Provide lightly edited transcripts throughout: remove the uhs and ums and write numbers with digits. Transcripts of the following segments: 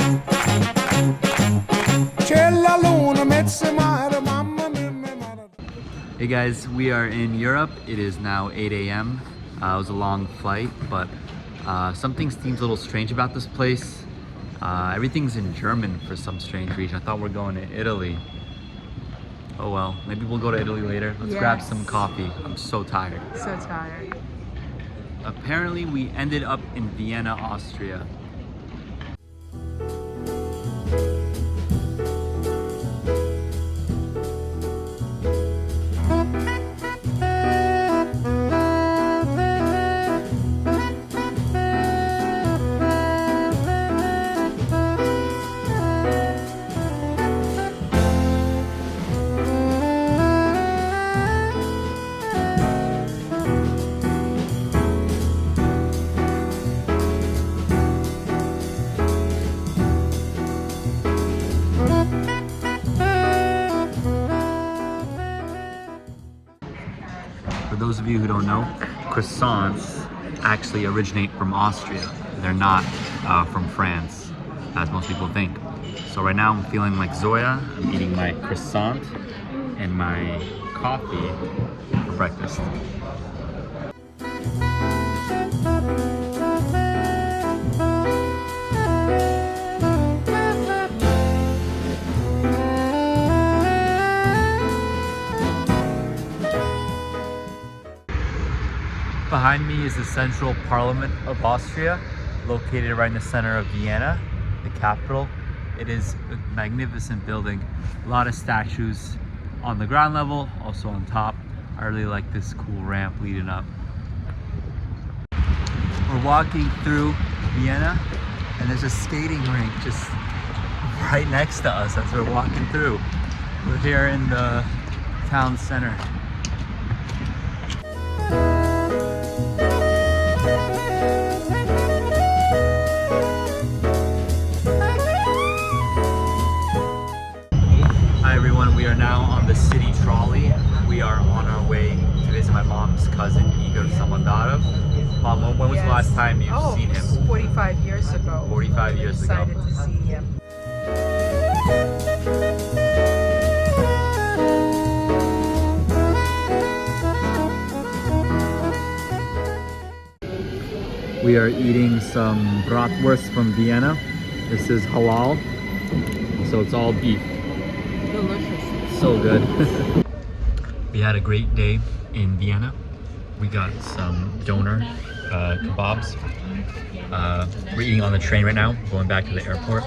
Hey guys, we are in Europe. It is now 8 a.m. It was a long flight, but something seems a little strange about this place. Everything's in German for some strange reason. I thought we're going to Italy. Oh well, maybe we'll go to Italy later. Let's grab some coffee. I'm so tired. So tired. Apparently we ended up in Vienna, Austria. For those of you who don't know, croissants actually originate from Austria. They're not from France, as most people think. So right now I'm feeling like Zoya. I'm eating my croissant and my coffee for breakfast. Behind me is the Central Parliament of Austria, located right in the center of Vienna, the capital. It is a magnificent building. A lot of statues on the ground level, also on top. I really like this cool ramp leading up. We're walking through Vienna, and there's a skating rink just right next to us as we're walking through. We're here in the town center. We are now on the city trolley. We are on our way to visit my mom's cousin, Igor Samandarov. Mom, when was the last time you've seen him? 45 years ago. 45 years ago. Excited to see him. We are eating some bratwurst from Vienna. This is halal, so it's all beef. Delicious. So good. We had a great day in Vienna. We got some doner kebabs. We're eating on the train right now, going back to the airport.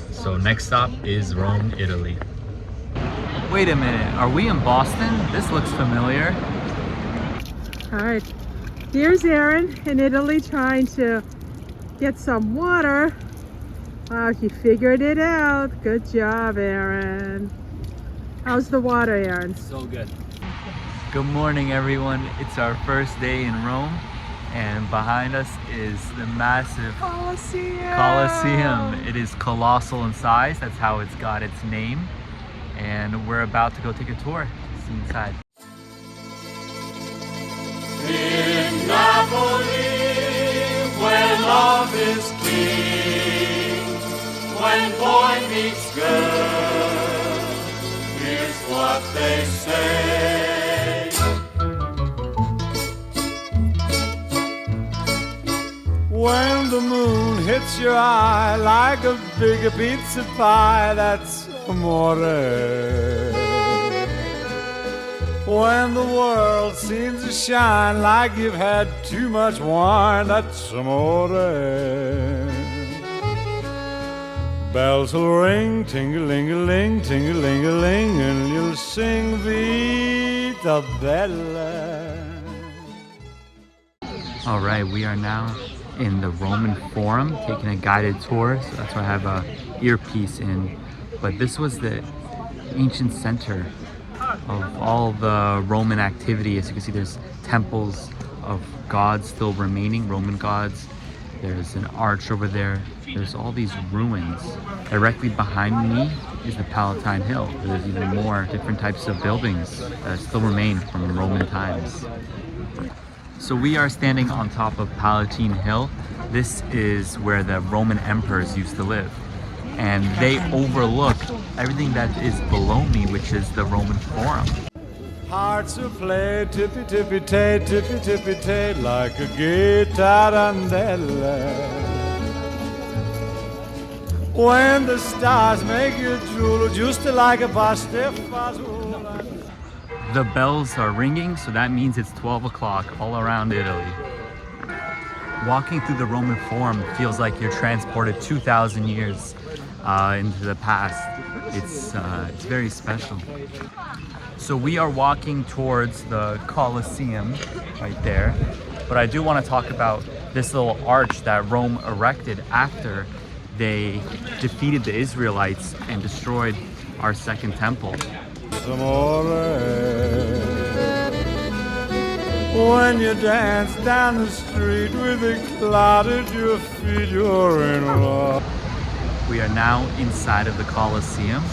So next stop is Rome, Italy. Wait a minute, are we in Boston? This looks familiar. All right. Here's Aaron in Italy trying to get some water. Wow, he figured it out. Good job, Aaron. How's the water, Aaron? So good. Good morning, everyone. It's our first day in Rome, and behind us is the massive Colosseum. It is colossal in size. That's how it's got its name. And we're about to go take a tour. See inside. In Napoli, where love is king, when boy meets girl, here's what they say. When the moon hits your eye like a big pizza pie, that's amore. When the world seems to shine like you've had too much wine, that's amore. Bells will ring, ting-a-ling-a-ling, ting-a-ling-a-ling, and you'll sing Vita Bella. All right, we are now in the Roman Forum, taking a guided tour. So that's why I have a earpiece in. But this was the ancient center of all the Roman activity. As you can see, there's temples of gods still remaining, Roman gods. There's an arch over there. There's all these ruins. Directly behind me is the Palatine Hill. There's even more different types of buildings that still remain from Roman times. So we are standing on top of Palatine Hill. This is where the Roman emperors used to live. and they overlook everything that is below me, which is the Roman Forum. Hearts who play tippy tippy tay, like a gay tarantella. When the stars make you drool, just like a pasta fazola. The bells are ringing, so that means it's 12 o'clock all around Italy. Walking through the Roman Forum feels like you're transported 2,000 years into the past. It's very special. So we are walking towards the Colosseum right there, but I do want to talk about this little arch that Rome erected after they defeated the Israelites and destroyed our second temple. When you dance down the street with a cloud at your feet, you're in love. We are now inside of the Colosseum,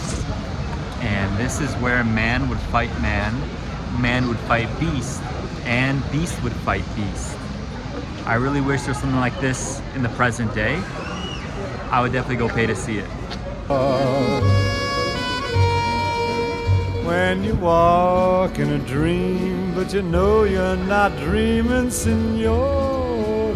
and this is where man would fight man, man would fight beast, and beast would fight beast. I really wish there was something like this in the present day. I would definitely go pay to see it. When you walk in a dream, but you know you're not dreaming, signore.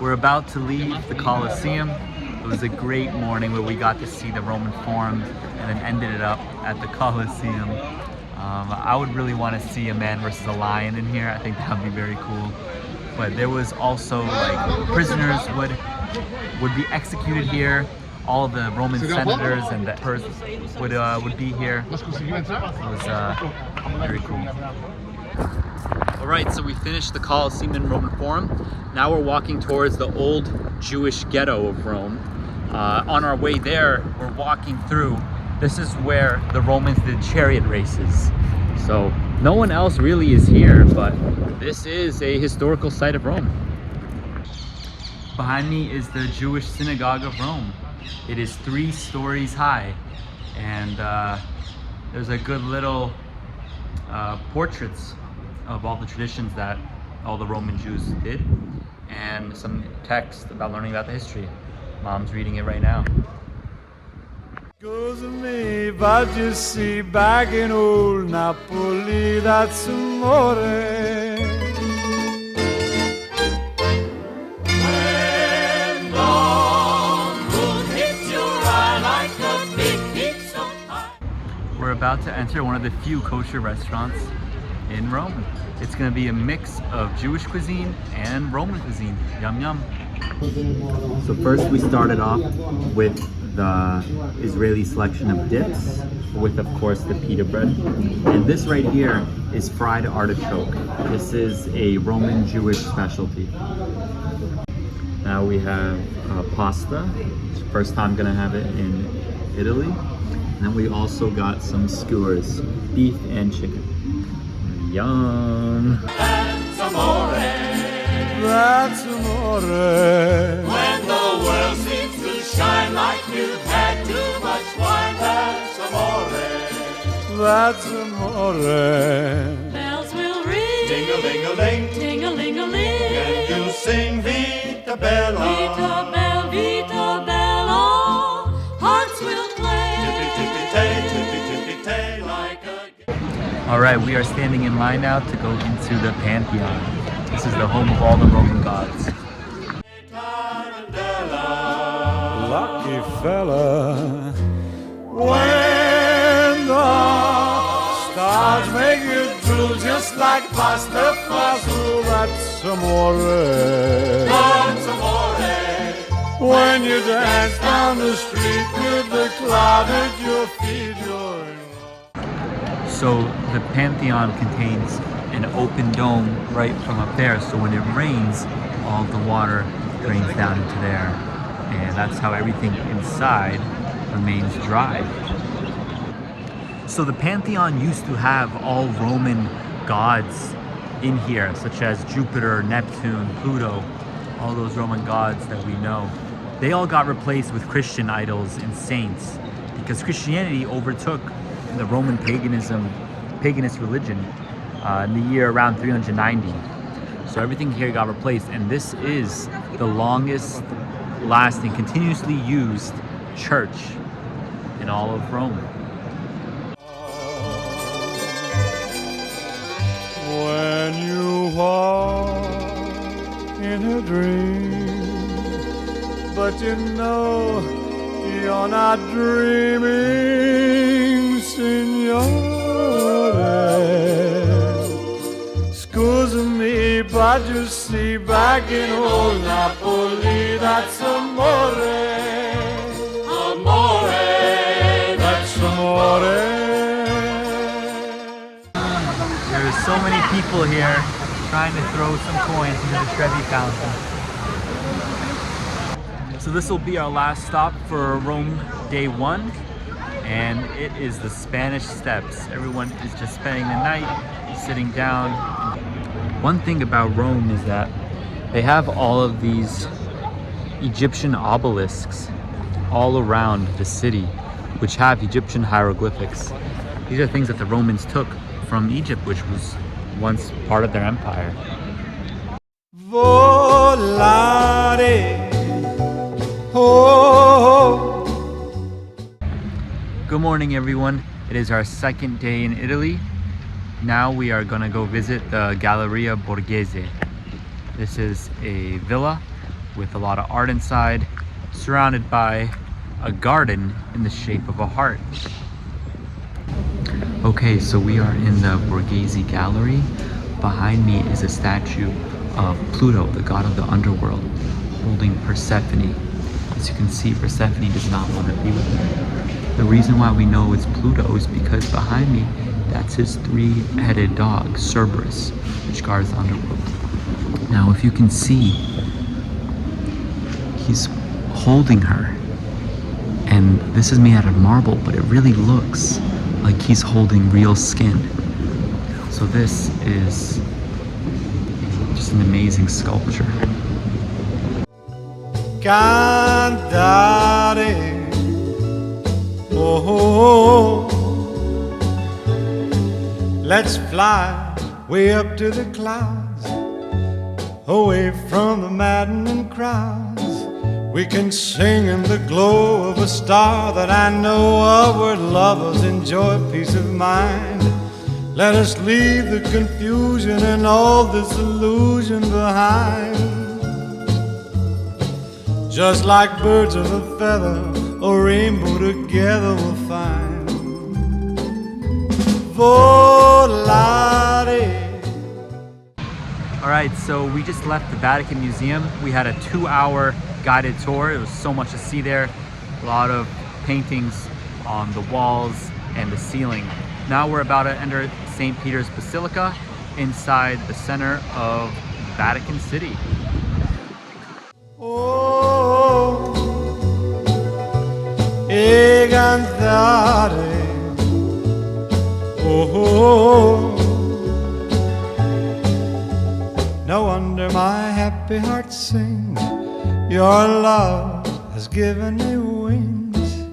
We're about to leave the Colosseum. It was a great morning where we got to see the Roman Forum and then ended it up at the Colosseum. I would really want to see a man versus a lion in here. I think that would be very cool. But there was also like prisoners would be executed here. All of the Roman senators and the emperors would be here. It was very cool. All right, so we finished the Colosseum and Roman Forum. Now we're walking towards the old Jewish ghetto of Rome. On our way there, we're walking through. This is where the Romans did chariot races. So no one else really is here, but this is a historical site of Rome. Behind me is the Jewish Synagogue of Rome. It is 3 stories high, and there's a good little portraits of all the traditions that all the Roman Jews did, and some text about learning about the history. Mom's reading it right now. Goes me, but you see, back in old Napoli, that's amore. When dawn moon hits your eye like a big pizza pie. We're about to enter one of the few kosher restaurants in Rome. It's gonna be a mix of Jewish cuisine and Roman cuisine. Yum yum. So first we started off with the Israeli selection of dips, with of course the pita bread. And this right here is fried artichoke. This is a Roman Jewish specialty. Now we have pasta. It's the first time gonna have it in Italy. And then we also got some skewers, beef and chicken. Yum! That's amore. That's amore. When the world seems to shine like you've had too much wine, that's amore. That's amore. Bells will ring, Ding-a-ling-a-ling, ting-a-ling-a-ling. and you sing Vita Bella. Vita Bella, hearts will play. Tippy-tippy-tay, like a... All right, we are standing in line now to go into the Pantheon. This is the home of all the Roman gods. Lucky fella. When the stars make you drool just like pasta fazool, that's amore. That's amore. When you dance down the street with the cloud at your feet, you're in love. So the Pantheon contains an open dome right from up there, so when it rains, all the water drains down into there, and that's how everything inside remains dry. So the Pantheon used to have all Roman gods in here, such as Jupiter, Neptune, Pluto, all those Roman gods that we know. They all got replaced with Christian idols and saints because Christianity overtook the Roman paganist religion in the year around 390. So everything here got replaced, and this is the longest last and continuously used church in all of Rome. When you walk in a dream, but you know you're not dreaming, signore. Scusa me, but you see, back in old Napoli, that's amore. Amore, that's amore. There's so many people here trying to throw some coins into the Trevi fountain. So this will be our last stop for Rome day 1, and it is the Spanish Steps. Everyone is just spending the night sitting down. One thing about Rome is that they have all of these Egyptian obelisks all around the city, which have Egyptian hieroglyphics. These are things that the Romans took from Egypt, which was once part of their empire. Volare, oh. Good morning, everyone. It is our second day in Italy. Now we are gonna go visit the Galleria Borghese. This is a villa with a lot of art inside, surrounded by a garden in the shape of a heart. Okay, so we are in the Borghese Gallery. Behind me is a statue of Pluto, the god of the underworld, holding Persephone. As you can see, Persephone does not want to be with him. The reason why we know it's Pluto is because behind me, that's his 3-headed dog, Cerberus, which guards the underworld. Now, if you can see, he's holding her. And this is made out of marble, but it really looks like he's holding real skin. So this is just an amazing sculpture. Cantare, oh, let's fly way up to the clouds, away from the maddening crowds. We can sing in the glow of a star that I know of, where lovers enjoy peace of mind. Let us leave the confusion and all this illusion behind. Just like birds of a feather, a rainbow together we'll find. Volare. All right, so we just left the Vatican Museum. We had a 2-hour guided tour. It was so much to see there. A lot of paintings on the walls and the ceiling. Now we're about to enter St. Peter's Basilica inside the center of Vatican City. Oh, e cantare, oh, no wonder my happy heart sings. Your love has given me wings.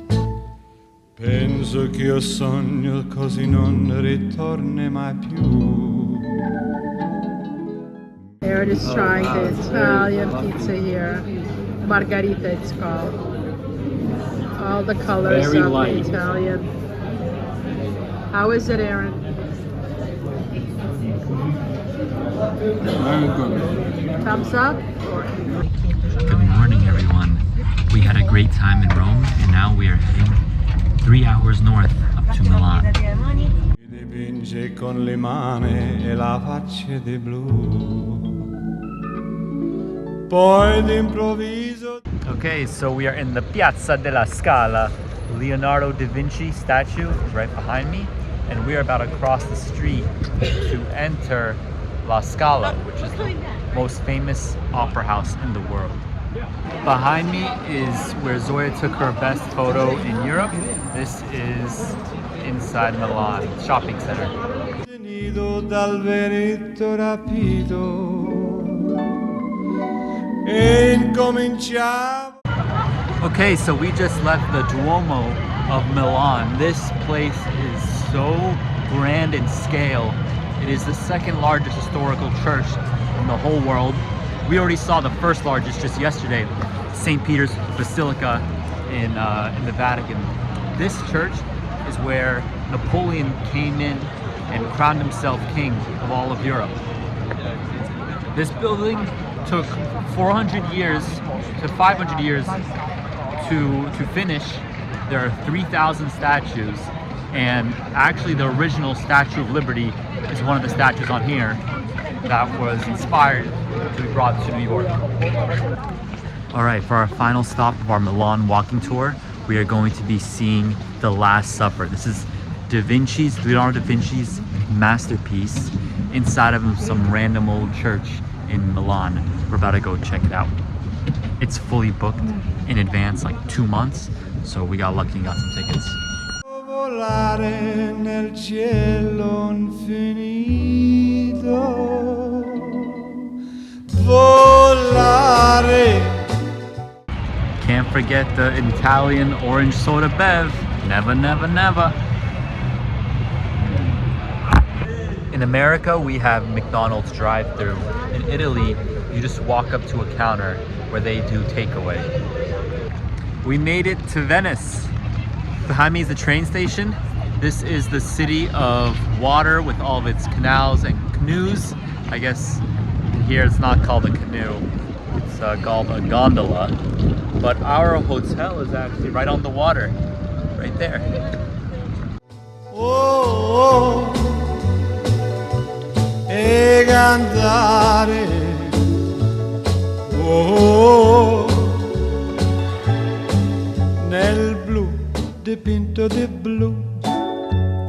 Penso che io sogno così non ritorni mai più. Aaron is trying the Italian pizza here. Margarita, it's called. All the colors Very of light. the Italian. How is it, Aaron? Very good. Thumbs up? Good morning, everyone. We had a great time in Rome, and now we are heading 3 hours north up to Milan. Dipinge con le mani e la faccia di blu. Poi d'improvviso. Okay, so we are in the Piazza della Scala. Leonardo da Vinci statue is right behind me, and we are about to cross the street to enter La Scala, which is the most famous opera house in the world. Behind me is where Zoya took her best photo in Europe. This is inside Milan shopping center. Tenido dal vento rapido e incominciavo. Okay, so we just left the Duomo of Milan. This place is so grand in scale. It is the second largest historical church in the whole world. We already saw the first largest just yesterday, St. Peter's Basilica in the Vatican. This church is where Napoleon came in and crowned himself king of all of Europe. This building took 400 years to 500 years to finish. There are 3,000 statues, and actually the original Statue of Liberty is one of the statues on here that was inspired to be brought to New York. All right, for our final stop of our Milan walking tour, we are going to be seeing The Last Supper. This is Leonardo da Vinci's masterpiece inside of some random old church in Milan. We're about to go check it out. It's fully booked in advance, like 2 months, so we got lucky and got some tickets. Volare nel cielo infinito, volare. Can't forget the Italian orange soda bev. Never, never, never. In America, we have McDonald's drive-thru. In Italy, you just walk up to a counter where they do takeaway. We made it to Venice. Behind me is the train station. This is the city of water with all of its canals and canoes. I guess here it's not called a canoe, it's called a gondola. But our hotel is actually right on the water, right there. Oh, e cantare, oh, nel blu dipinto di blu,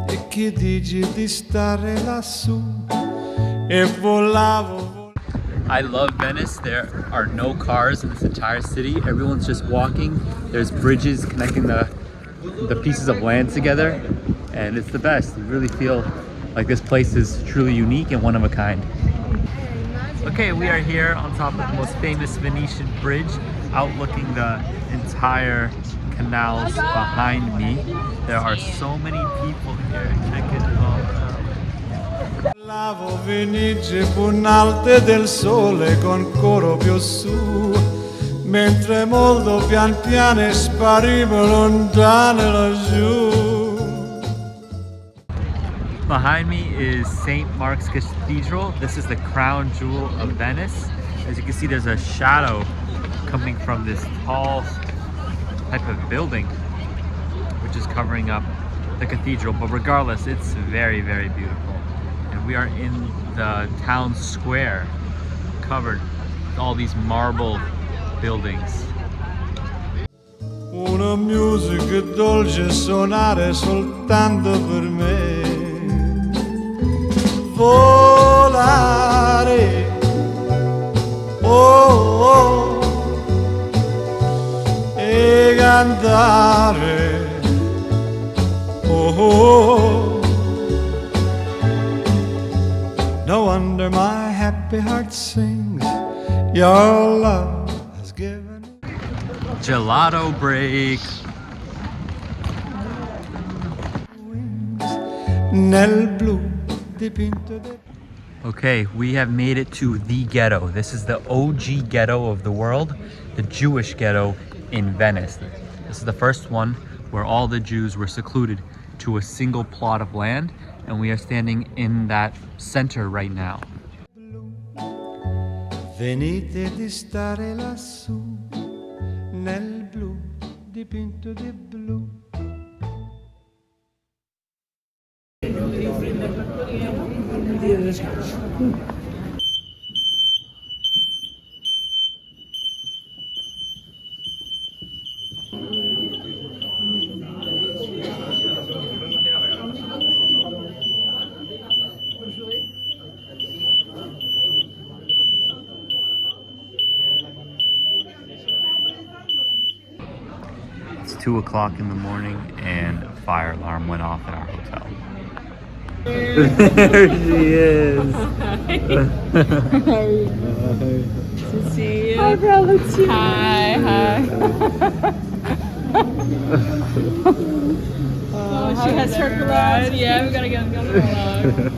e che dici di stare lassù, e volavo. I love Venice. There are no cars in this entire city. Everyone's just walking. There's bridges connecting the pieces of land together, and it's the best. You really feel like this place is truly unique and one of a kind. Okay, we are here on top of the most famous Venetian bridge, outlooking the entire canals behind me. There are so many people here. Check it out. Lavo Venice punnalte del sole con coro più su, mentre molto pian piano sparivo lontane laggiù. Behind me is St. Mark's Cathedral. This is the crown jewel of Venice. As you can see, there's a shadow coming from this tall type of building, which is covering up the cathedral. But regardless, it's very, very beautiful. And we are in the town square, covered with all these marble buildings. Una musica dolce suonare soltanto per me. Volare, oh, oh, e cantare, oh, oh. No wonder my happy heart sings, your love has given me. Gelato break. Nel blu dipinto di... Okay, we have made it to the ghetto. This is the OG ghetto of the world, the Jewish ghetto in Venice. This is the first one where all the Jews were secluded to a single plot of land, and we are standing in that center right now. Venite di stare lassù, nel blu dipinto di blu. It's 2 o'clock in the morning and a fire alarm went off at our hotel. There she is. To see you. Hi, Valentine. Hi. Oh, she has her garage. Yeah, we gotta go on the vlog.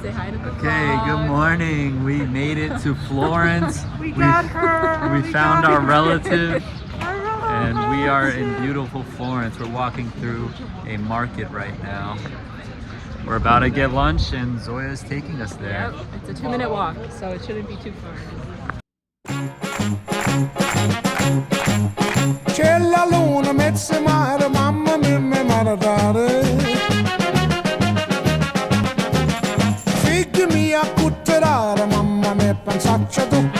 Say hi to the Okay, good morning. We made it to Florence. We got her. We found got our her. relative, and we are in beautiful Florence. We're walking through a market right now. We're about to get lunch, and Zoya is taking us there. Yep, it's a 2-minute walk, so it shouldn't be too far. C'è la luna, mezza mare, mamma mia, mi maradare. Figli mia, cutterare, mamma mia, pensaccia tu.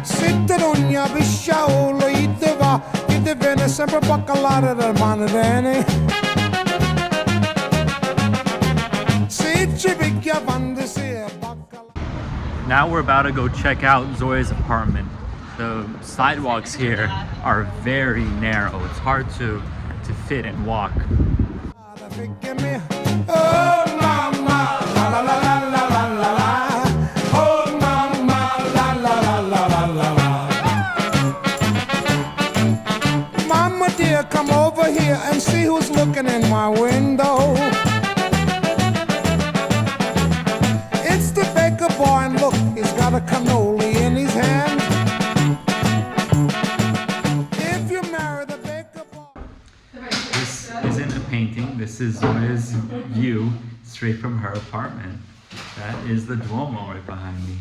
Sitte d'ogna pisciaolo, ide va, ide viene sempre a baccalare del manarene. Se ci picchia quando si è baccalare. Now we're about to go check out Zoya's apartment. The sidewalks here are very narrow. It's hard to fit and walk. Figli mia, oh mamma, la la la la la la la la. Oh mamma, la la la la la la la. Mama dear, come over here and see who's looking in my window. It's the baker boy, and look, he's got a cannoli in his hand. If you marry the baker boy. This isn't a painting. This is Zoya's view straight from her apartment. That is the Duomo right behind me.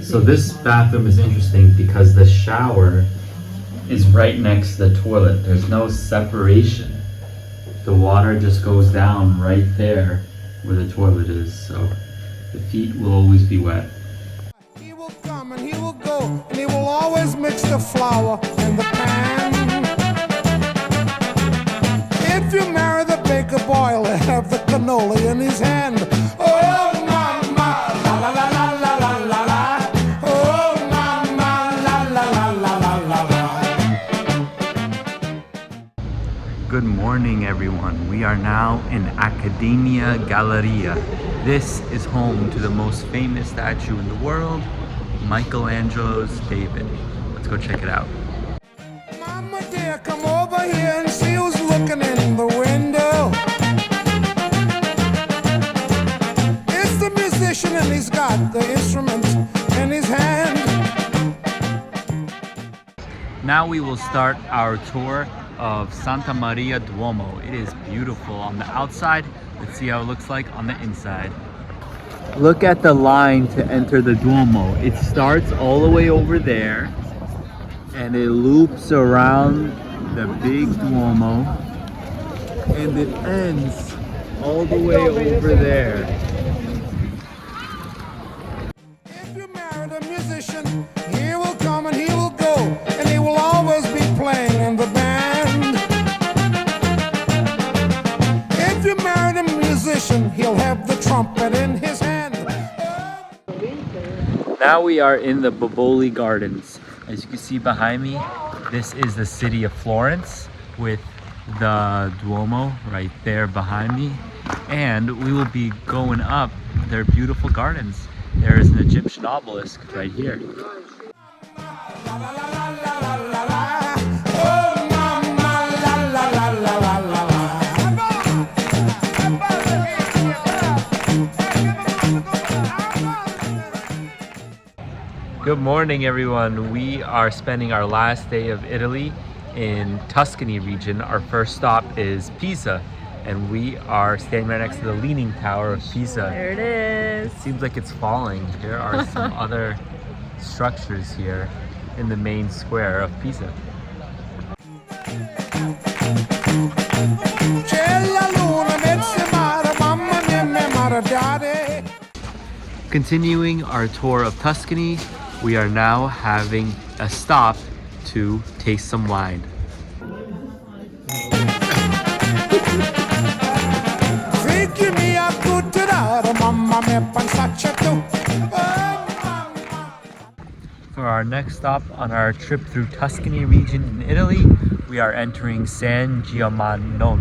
So this bathroom is interesting because the shower is right next to the toilet. There's no separation. The water just goes down right there where the toilet is. So the feet will always be wet. He will come and he will go, and he will always mix the flour in the pan. If you marry the baker boy, he'll have the cannoli in his hand. Oh, mama, la la la la la la la la. Oh, mama, la la la la la la la. Good morning, everyone. We are now in Accademia Galleria. This is home to the most famous statue in the world, Michelangelo's David. Let's go check it out. Mama dear, come over here and see who's looking in the window. It's the musician, and he's got the instrument in his hand. Now we will start our tour of Santa Maria Duomo. It is beautiful on the outside. Let's see how it looks like on the inside. Look at the line to enter the Duomo. It starts all the way over there and it loops around the big Duomo and it ends all the way over there. If you marry a musician, he will come and he will go, and he will always be playing in the band. If you marry a musician, he'll have the trumpet in his hand. Now we are in the Boboli Gardens. As you can see behind me, this is the city of Florence with the Duomo right there behind me. And we will be going up their beautiful gardens. There is an Egyptian obelisk right here. Good morning, everyone. We are spending our last day of Italy in Tuscany region. Our first stop is Pisa, and we are standing right next to the Leaning Tower of Pisa. There it is. It seems like it's falling. There are some other structures here in the main square of Pisa. Continuing our tour of Tuscany, we are now having a stop to taste some wine. For our next stop on our trip through Tuscany region in Italy, we are entering San Gimignano.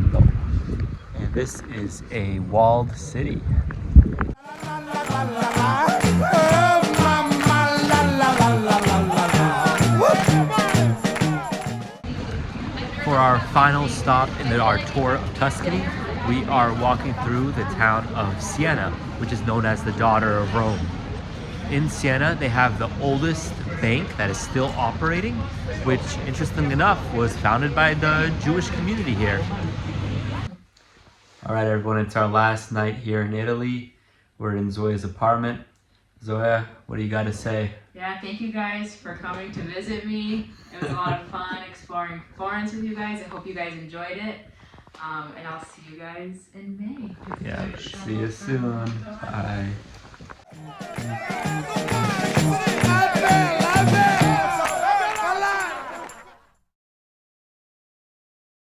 And this is a walled city. For our final stop in our tour of Tuscany, We are walking through the town of Siena, which is known as the daughter of Rome. In Siena, they have the oldest bank that is still operating, which, interestingly enough, was founded by the Jewish community here. All right, everyone, it's our last night here in Italy. We're in Zoya's apartment. Zoya, what do you got to say? Yeah, thank you guys for coming to visit me. It was a lot of fun exploring Florence with you guys. I hope you guys enjoyed it. And I'll see you guys in May. Yeah, see you soon. Bye.